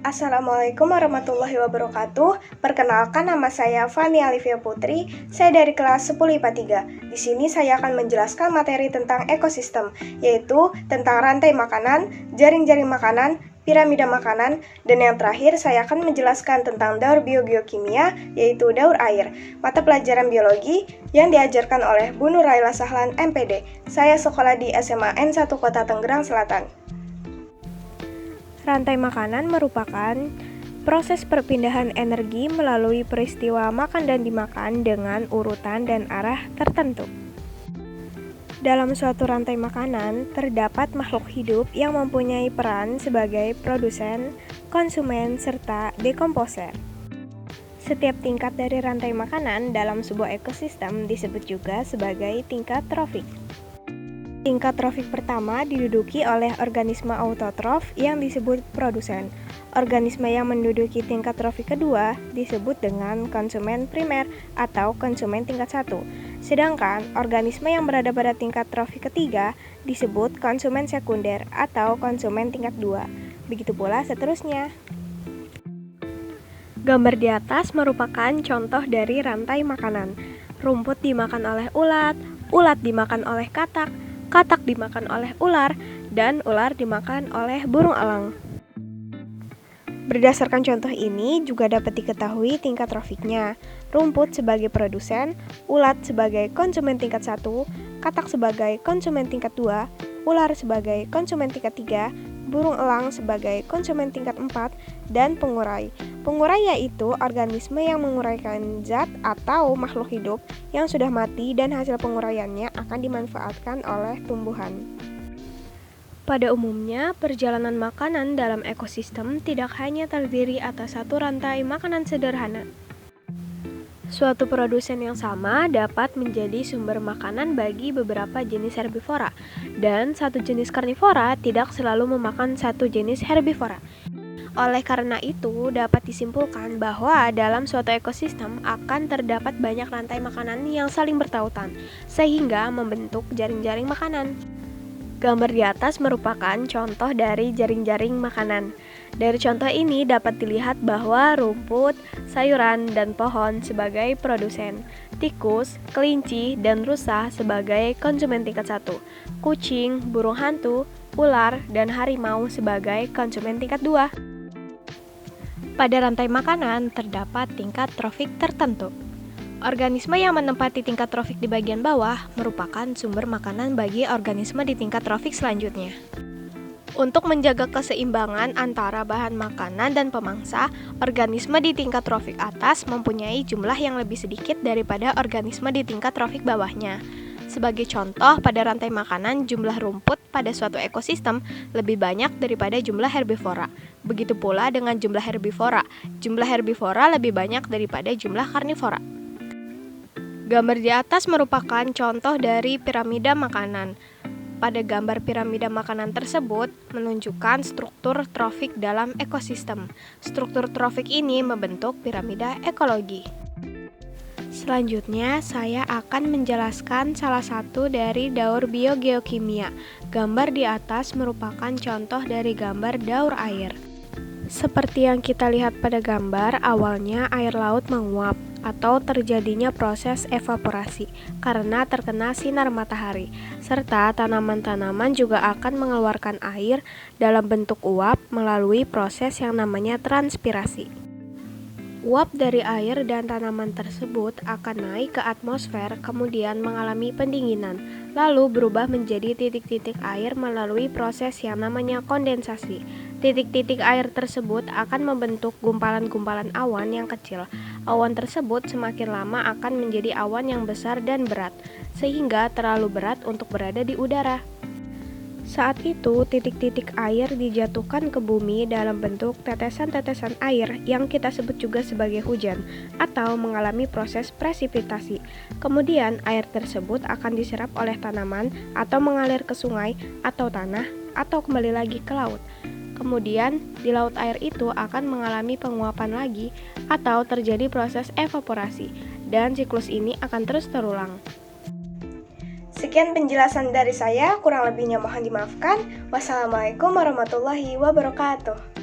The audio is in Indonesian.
Assalamualaikum warahmatullahi wabarakatuh. Perkenalkan, nama saya Fani Alivia Putri. Saya dari kelas 10 IPA 3. Di sini saya akan menjelaskan materi tentang ekosistem, yaitu tentang rantai makanan, jaring-jaring makanan, piramida makanan, dan yang terakhir saya akan menjelaskan tentang daur biogeokimia, yaitu daur air, mata pelajaran biologi yang diajarkan oleh Bu Nuraila Sahlan, MPD. Saya sekolah di SMA N1 Kota Tangerang Selatan. Rantai makanan merupakan proses perpindahan energi melalui peristiwa makan dan dimakan dengan urutan dan arah tertentu. Dalam suatu rantai makanan, terdapat makhluk hidup yang mempunyai peran sebagai produsen, konsumen, serta dekomposer. Setiap tingkat dari rantai makanan dalam sebuah ekosistem disebut juga sebagai tingkat trofik. Tingkat trofik pertama diduduki oleh organisme autotrof yang disebut produsen. Organisme yang menduduki tingkat trofik kedua disebut dengan konsumen primer atau konsumen tingkat 1. Sedangkan organisme yang berada pada tingkat trofik ketiga disebut konsumen sekunder atau konsumen tingkat 2. Begitu pula seterusnya. Gambar di atas merupakan contoh dari rantai makanan. Rumput dimakan oleh ulat, ulat dimakan oleh katak, katak dimakan oleh ular, dan ular dimakan oleh burung elang. Berdasarkan contoh ini juga dapat diketahui tingkat trofiknya. Rumput sebagai produsen, ulat sebagai konsumen tingkat 1, katak sebagai konsumen tingkat 2, ular sebagai konsumen tingkat 3, burung elang sebagai konsumen tingkat 4, dan pengurai. Pengurai yaitu organisme yang menguraikan zat atau makhluk hidup yang sudah mati dan hasil penguraiannya akan dimanfaatkan oleh tumbuhan. Pada umumnya, perjalanan makanan dalam ekosistem tidak hanya terdiri atas satu rantai makanan sederhana. Suatu produsen yang sama dapat menjadi sumber makanan bagi beberapa jenis herbivora, dan satu jenis karnivora tidak selalu memakan satu jenis herbivora. Oleh karena itu, dapat disimpulkan bahwa dalam suatu ekosistem akan terdapat banyak rantai makanan yang saling bertautan, sehingga membentuk jaring-jaring makanan. Gambar di atas merupakan contoh dari jaring-jaring makanan. Dari contoh ini dapat dilihat bahwa rumput, sayuran, dan pohon sebagai produsen, tikus, kelinci, dan rusa sebagai konsumen tingkat 1, kucing, burung hantu, ular, dan harimau sebagai konsumen tingkat 2. Pada rantai makanan terdapat tingkat trofik tertentu. Organisme yang menempati tingkat trofik di bagian bawah merupakan sumber makanan bagi organisme di tingkat trofik selanjutnya. Untuk menjaga keseimbangan antara bahan makanan dan pemangsa, organisme di tingkat trofik atas mempunyai jumlah yang lebih sedikit daripada organisme di tingkat trofik bawahnya. Sebagai contoh, pada rantai makanan, jumlah rumput pada suatu ekosistem lebih banyak daripada jumlah herbivora. Begitu pula dengan jumlah herbivora. Jumlah herbivora lebih banyak daripada jumlah karnivora. Gambar di atas merupakan contoh dari piramida makanan. Pada gambar piramida makanan tersebut menunjukkan struktur trofik dalam ekosistem. Struktur trofik ini membentuk piramida ekologi. Selanjutnya, saya akan menjelaskan salah satu dari daur biogeokimia. Gambar di atas merupakan contoh dari gambar daur air. Seperti yang kita lihat pada gambar, awalnya air laut menguap atau terjadinya proses evaporasi karena terkena sinar matahari, serta tanaman-tanaman juga akan mengeluarkan air dalam bentuk uap melalui proses yang namanya transpirasi. Uap dari air dan tanaman tersebut akan naik ke atmosfer, kemudian mengalami pendinginan, lalu berubah menjadi titik-titik air melalui proses yang namanya kondensasi. Titik-titik air tersebut akan membentuk gumpalan-gumpalan awan yang kecil. Awan tersebut semakin lama akan menjadi awan yang besar dan berat, sehingga terlalu berat untuk berada di udara. Saat itu, titik-titik air dijatuhkan ke bumi dalam bentuk tetesan-tetesan air yang kita sebut juga sebagai hujan atau mengalami proses presipitasi. Kemudian, air tersebut akan diserap oleh tanaman atau mengalir ke sungai atau tanah atau kembali lagi ke laut. Kemudian, di laut air itu akan mengalami penguapan lagi atau terjadi proses evaporasi, dan siklus ini akan terus terulang. Sekian penjelasan dari saya, kurang lebihnya mohon dimaafkan. Wassalamualaikum warahmatullahi wabarakatuh.